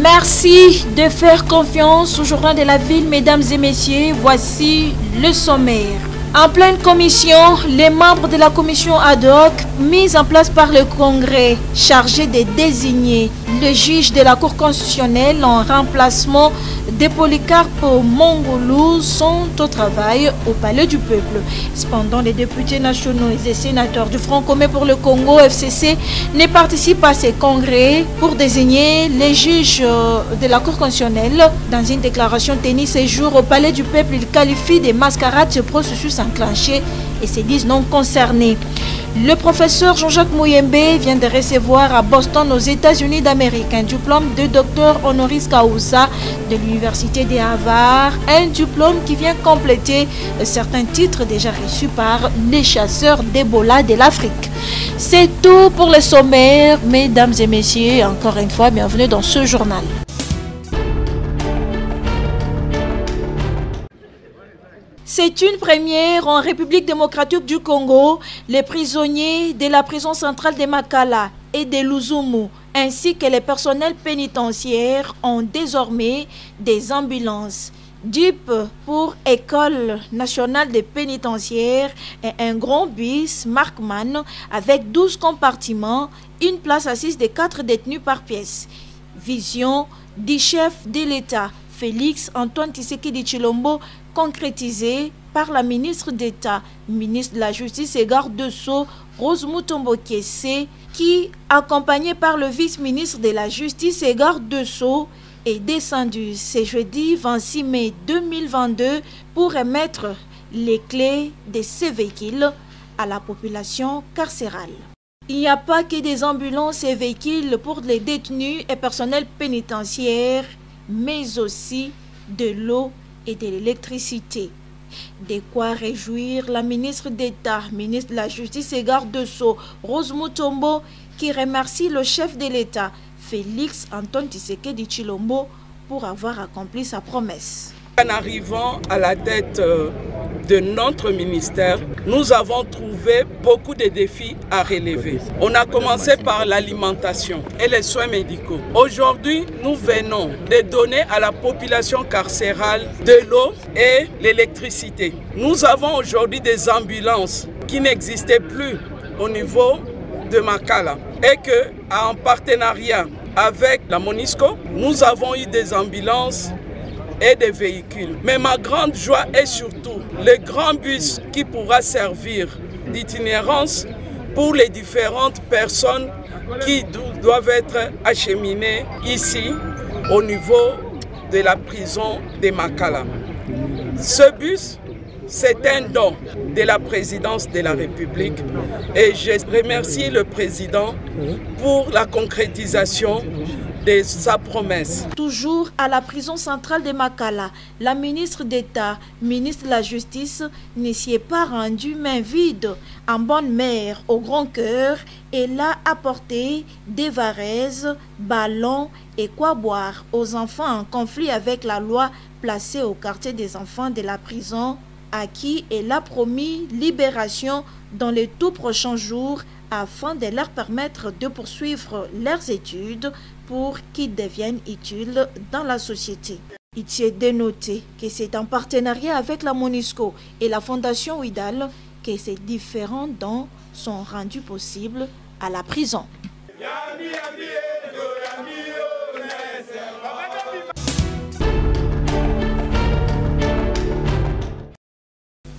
Merci de faire confiance au journal de la ville, mesdames et messieurs. Voici le sommaire. En pleine commission, les membres de la commission ad hoc mise en place par le Congrès, chargés de désigner le juge de la Cour constitutionnelle en remplacement de Polycarpe Mongoulou, sont au travail au Palais du Peuple. Cependant, les députés nationaux et les sénateurs du Front commun pour le Congo, FCC, ne participent pas à ces congrès pour désigner les juges de la Cour constitutionnelle. Dans une déclaration tenue ce jour au Palais du Peuple, ils qualifient de mascarade ce processus enclenché et se disent non concernés. Le professeur Jean-Jacques Mouyembe vient de recevoir à Boston, aux États-Unis d'Amérique, un diplôme de docteur honoris causa de l'Université de Harvard, un diplôme qui vient compléter certains titres déjà reçus par les chasseurs d'Ebola de l'Afrique. C'est tout pour le sommaire, mesdames et messieurs. Encore une fois, bienvenue dans ce journal. C'est une première en République démocratique du Congo. Les prisonniers de la prison centrale de Makala et de Luzumu, ainsi que les personnels pénitentiaires, ont désormais des ambulances. DIP pour École nationale des pénitentiaires et un grand bus Markman avec 12 compartiments, une place assise de 4 détenus par pièce. Vision du chef de l'État, Félix Antoine Tshisekedi Tshilombo, concrétisé par la ministre d'État, ministre de la Justice et garde de Sceaux, Rose Mutombo Kessé, qui, accompagnée par le vice-ministre de la Justice et garde de Sceaux, est descendu ce jeudi 26 mai 2022 pour remettre les clés de ces véhicules à la population carcérale. Il n'y a pas que des ambulances et véhicules pour les détenus et personnels pénitentiaires, mais aussi de l'eau et de l'électricité. De quoi réjouir la ministre d'État, ministre de la Justice et garde de Sceaux, Rose Mutombo, qui remercie le chef de l'État, Félix Antoine Tshisekedi Tshilombo, pour avoir accompli sa promesse. En arrivant à la tête de notre ministère, nous avons trouvé beaucoup de défis à relever. On a commencé par l'alimentation et les soins médicaux. Aujourd'hui, nous venons de donner à la population carcérale de l'eau et l'électricité. Nous avons aujourd'hui des ambulances qui n'existaient plus au niveau de Makala et que, en partenariat avec la MONUSCO, nous avons eu des ambulances et des véhicules. Mais ma grande joie est surtout le grand bus qui pourra servir d'itinérance pour les différentes personnes qui doivent être acheminées ici au niveau de la prison de Makala. Ce bus, c'est un don de la présidence de la République et je remercie le président pour la concrétisation de sa promesse. Toujours à la prison centrale de Makala, la ministre d'État, ministre de la Justice, ne s'y est pas rendue main vide. En bonne mère, au grand cœur, elle a apporté des varaises, ballons et quoi boire aux enfants en conflit avec la loi placée au quartier des enfants de la prison, à qui elle a promis libération dans les tout prochains jours afin de leur permettre de poursuivre leurs études pour qu'ils deviennent utiles dans la société. Il s'est dénoté que c'est en partenariat avec la MONUSCO et la Fondation Ouidal que ces différents dons sont rendus possibles à la prison.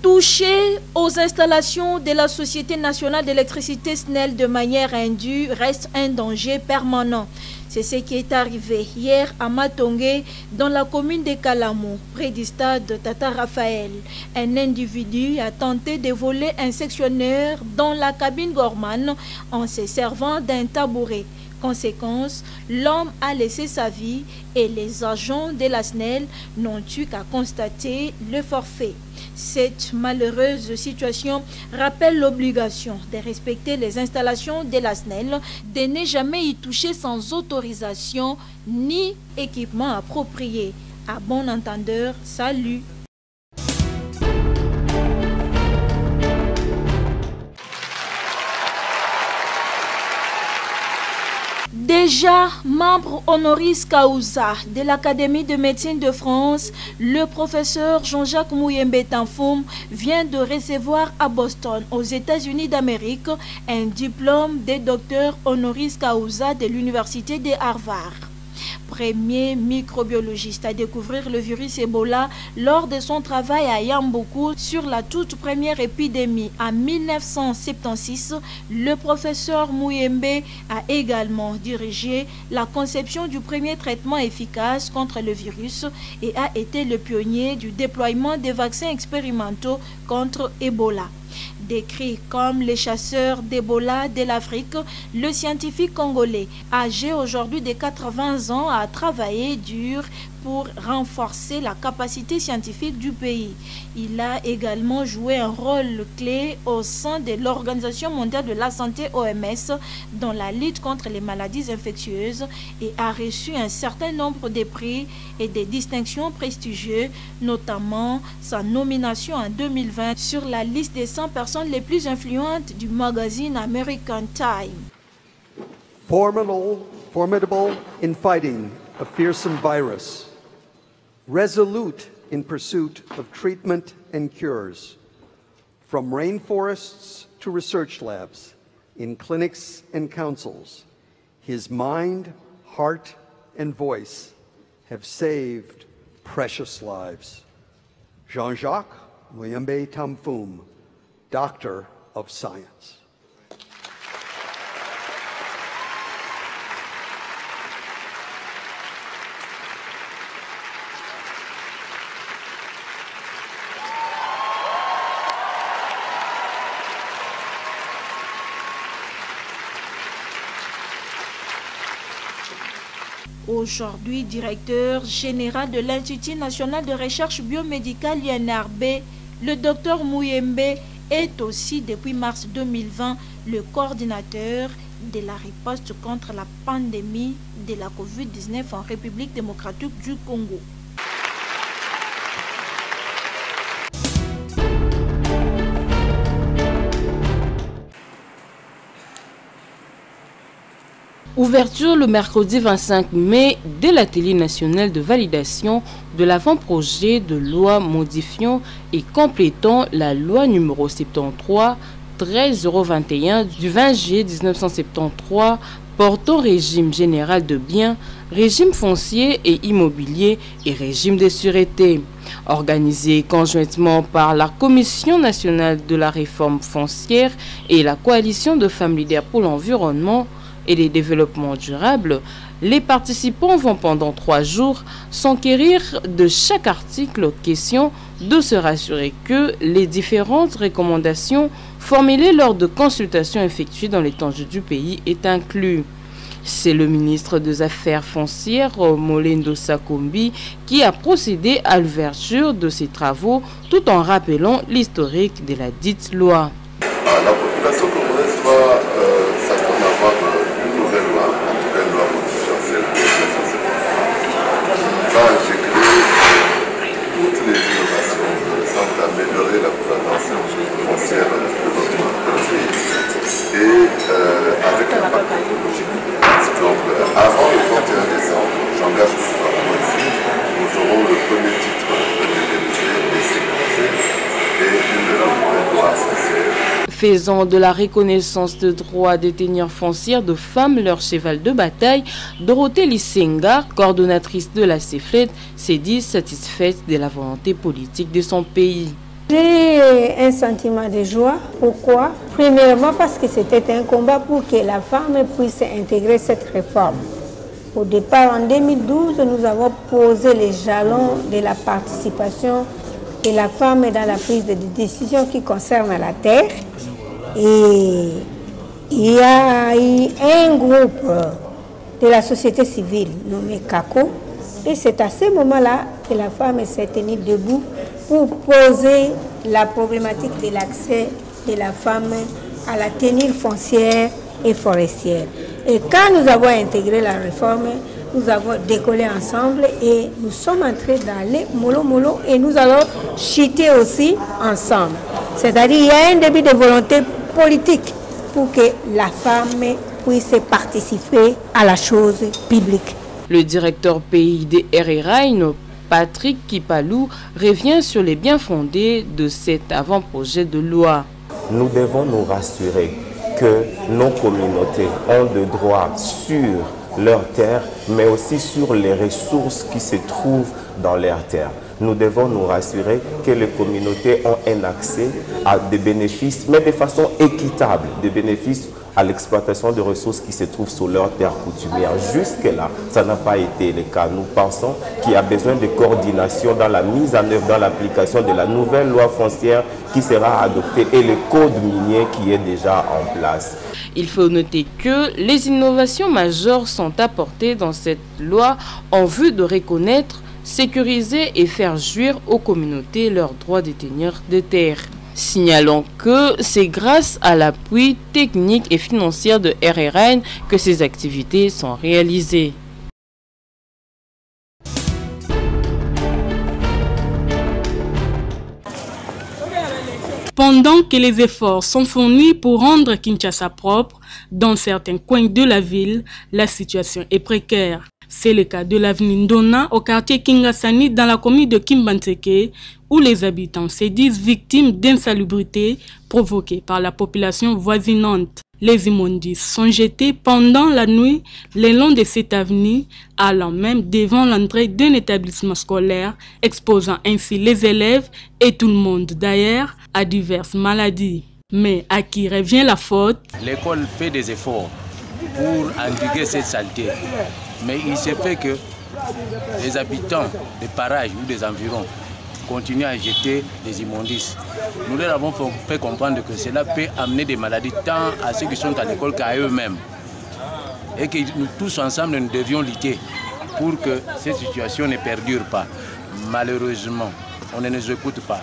Toucher aux installations de la Société nationale d'électricité SNEL de manière indue reste un danger permanent. C'est ce qui est arrivé hier à Matongé, dans la commune de Kalamou, près du stade Tata Raphaël. Un individu a tenté de voler un sectionneur dans la cabine Gorman en se servant d'un tabouret. Conséquence, l'homme a laissé sa vie et les agents de la SNEL n'ont eu qu'à constater le forfait. Cette malheureuse situation rappelle l'obligation de respecter les installations de la SNEL, de ne jamais y toucher sans autorisation ni équipement approprié. À bon entendeur, salut. Déjà membre honoris causa de l'Académie de médecine de France, le professeur Jean-Jacques Muyembe Tamfoum vient de recevoir à Boston, aux États-Unis d'Amérique, un diplôme de docteur honoris causa de l'Université de Harvard. Premier microbiologiste à découvrir le virus Ebola lors de son travail à Yambuku sur la toute première épidémie en 1976, le professeur Muyembe a également dirigé la conception du premier traitement efficace contre le virus et a été le pionnier du déploiement des vaccins expérimentaux contre Ebola. Décrit comme les chasseurs d'Ebola de l'Afrique, le scientifique congolais, âgé aujourd'hui de 80 ans, a travaillé dur pour renforcer la capacité scientifique du pays. Il a également joué un rôle clé au sein de l'Organisation mondiale de la santé OMS dans la lutte contre les maladies infectieuses et a reçu un certain nombre de prix et de distinctions prestigieuses, notamment sa nomination en 2020 sur la liste des 100 personnes les plus influentes du magazine American Time. Formidable in fighting a fearsome virus, resolute in pursuit of treatment and cures, from rainforests to research labs, in clinics and councils, his mind, heart, and voice have saved precious lives. Jean-Jacques Muyembe Tamfoum, Doctor of Science. Aujourd'hui directeur général de l'Institut national de recherche biomédicale INRB, le docteur Muyembe est aussi depuis mars 2020 le coordinateur de la riposte contre la pandémie de la COVID-19 en République démocratique du Congo. Ouverture le mercredi 25 mai de l'atelier national de validation de l'avant-projet de loi modifiant et complétant la loi numéro 73-13-021 du 20 juillet 1973 portant régime général de biens, régime foncier et immobilier et régime de sûreté. Organisé conjointement par la Commission nationale de la réforme foncière et la Coalition de femmes leaders pour l'environnement et les développements durables, les participants vont pendant 3 jours s'enquérir de chaque article, question de se rassurer que les différentes recommandations formulées lors de consultations effectuées dans l'étendue du pays est inclus. C'est le ministre des Affaires foncières, Molendo Sakombi, qui a procédé à l'ouverture de ces travaux tout en rappelant l'historique de la dite loi. La population congolaise doit s'attendre à avoir une nouvelle loi, en tout cas une loi modifiant celle de 1973. Va intégrer toutes les innovations visant à améliorer la gouvernance foncière de notre pays et avec l'impact écologique. Donc avant le 31 décembre, j'engage le gouvernement ici, nous aurons le premier titre indemnisé et sécurisé et une nouvelle loi foncière. Faisant de la reconnaissance de droits des teneurs foncières de femmes leur cheval de bataille, Dorothée Lissenga, coordonnatrice de la CEFLET, s'est dit satisfaite de la volonté politique de son pays. J'ai un sentiment de joie. Pourquoi? Premièrement parce que c'était un combat pour que la femme puisse intégrer cette réforme. Au départ, en 2012, nous avons posé les jalons de la participation de la femme dans la prise de décision qui concerne la terre. Et il y a eu un groupe de la société civile nommé CACO. Et c'est à ce moment-là que la femme s'est tenue debout pour poser la problématique de l'accès de la femme à la tenue foncière et forestière. Et quand nous avons intégré la réforme, nous avons décollé ensemble et nous sommes entrés dans les mollo-mollo et nous allons chuter aussi ensemble. C'est-à-dire qu'il y a un début de volonté politique pour que la femme puissent participer à la chose publique. Le directeur pays des RRI, Patrick Kipalou, revient sur les bien fondés de cet avant-projet de loi. Nous devons nous rassurer que nos communautés ont des droits sur leurs terres, mais aussi sur les ressources qui se trouvent dans leurs terres. Nous devons nous rassurer que les communautés ont un accès à des bénéfices, mais de façon équitable, des bénéfices à l'exploitation de ressources qui se trouvent sur leurs terres coutumières. Jusque-là, ça n'a pas été le cas. Nous pensons qu'il y a besoin de coordination dans la mise en œuvre, dans l'application de la nouvelle loi foncière qui sera adoptée et le code minier qui est déjà en place. Il faut noter que les innovations majeures sont apportées dans cette loi en vue de reconnaître, sécuriser et faire jouir aux communautés leurs droits de tenir des terres. Signalons que c'est grâce à l'appui technique et financier de RRN que ces activités sont réalisées. Pendant que les efforts sont fournis pour rendre Kinshasa propre, dans certains coins de la ville, la situation est précaire. C'est le cas de l'avenue Ndona au quartier Kingasani dans la commune de Kimbanseke, où les habitants se disent victimes d'insalubrité provoquée par la population voisinante. Les immondices sont jetés pendant la nuit le long de cette avenue, allant même devant l'entrée d'un établissement scolaire, exposant ainsi les élèves et tout le monde d'ailleurs à diverses maladies. Mais à qui revient la faute? L'école fait des efforts pour endiguer cette saleté. Mais il se fait que les habitants des parages ou des environs continuent à jeter des immondices. Nous leur avons fait comprendre que cela peut amener des maladies tant à ceux qui sont à l'école qu'à eux-mêmes. Et que nous tous ensemble, nous devions lutter pour que cette situation ne perdure pas. Malheureusement, on ne nous écoute pas.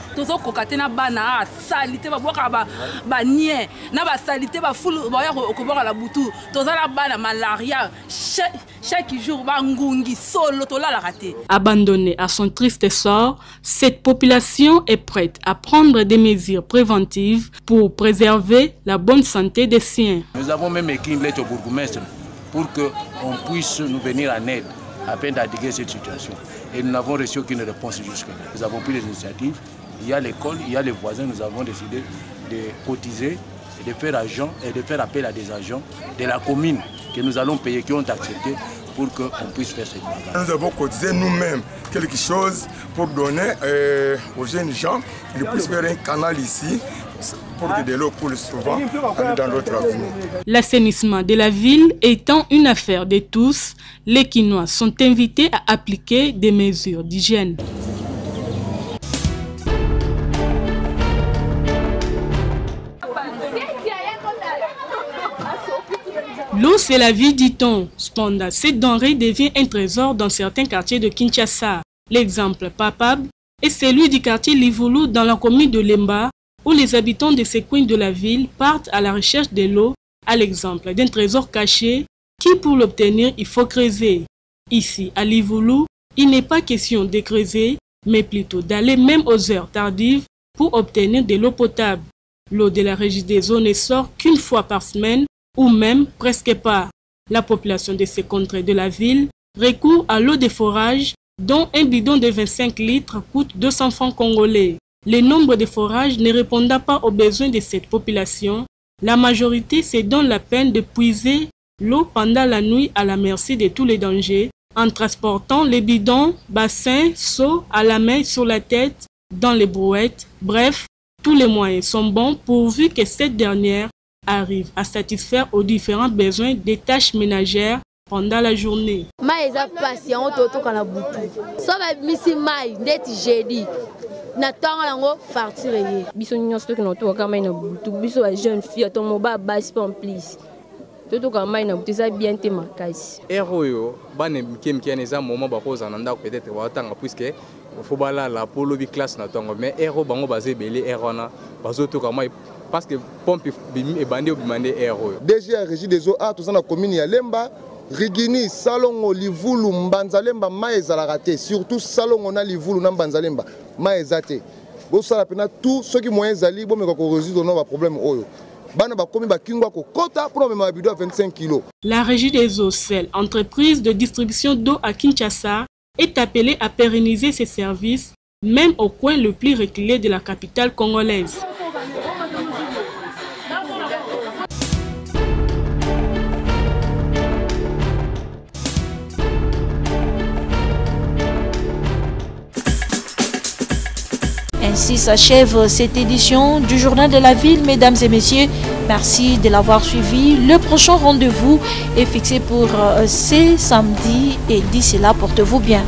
Abandonnée à son triste sort, cette population est prête à prendre des mesures préventives pour préserver la bonne santé des siens. Nous avons même écrit une lettre au bourgmestre pour qu'on puisse nous venir en aide afin d'endiguer cette situation. Et nous n'avons reçu aucune réponse jusque-là. Nous avons pris des initiatives. Il y a l'école, il y a les voisins. Nous avons décidé de cotiser et de faire appel à des agents de la commune que nous allons payer, qui ont accepté pour qu'on puisse faire ce travail. Nous avons cotisé nous-mêmes quelque chose pour donner aux jeunes gens qu'ils puissent faire un canal ici pour que de l'eau coule souvent dans l'autre avenue. L'assainissement de la ville étant une affaire de tous, les Kinois sont invités à appliquer des mesures d'hygiène. L'eau, c'est la vie, dit-on. Cependant, cette denrée devient un trésor dans certains quartiers de Kinshasa. L'exemple palpable est celui du quartier Livulu dans la commune de Lemba, où les habitants de ces coins de la ville partent à la recherche de l'eau, à l'exemple d'un trésor caché qui, pour l'obtenir, il faut creuser. Ici, à Livulu, il n'est pas question de creuser, mais plutôt d'aller même aux heures tardives pour obtenir de l'eau potable. L'eau de la régie des eaux ne sort qu'une fois par semaine, ou même presque pas. La population de ces contrées de la ville recourt à l'eau de forage, dont un bidon de 25 litres coûte 200 francs congolais. Le nombre de forages ne répondant pas aux besoins de cette population, la majorité se donne la peine de puiser l'eau pendant la nuit à la merci de tous les dangers, en transportant les bidons, bassins, seaux à la main sur la tête, dans les brouettes. Bref, tous les moyens sont bons pourvu que cette dernière arrive à satisfaire aux différents besoins des tâches ménagères pendant la journée. natanga yango facture ye biso nyonso to kino to kama ina butu biso ba jeune fille to mo ba basi en plus to kama ina butu ça bien te makasi eroyo bane mkemki aneza moment ba koza nanda peut-être wa tanga puisque faut bala la polo bi classe na tongo mais ero bango bazé belé erona bazo to kama parce que pompe bimi e bande obimande eroyo déjà régie des eaux a to na commune ya Lemba Rigini, Salongo, Livulu, Mbanzalemba, Maezalagate, surtout Salongo na Livulu, Mbanzalemba, Maezate. Bon, ça la peine tout ce qui moyen zali, bon, mais qu'on résout nos problèmes. bana bakomi bakingwa kokota pour mema bidon 25 kg. La Régie des eaux, seule entreprise de distribution d'eau à Kinshasa, est appelée à pérenniser ses services, même au coin le plus reculé de la capitale congolaise. Ainsi s'achève cette édition du Journal de la Ville, mesdames et messieurs. Merci de l'avoir suivi. Le prochain rendez-vous est fixé pour ce samedi et d'ici là, portez-vous bien.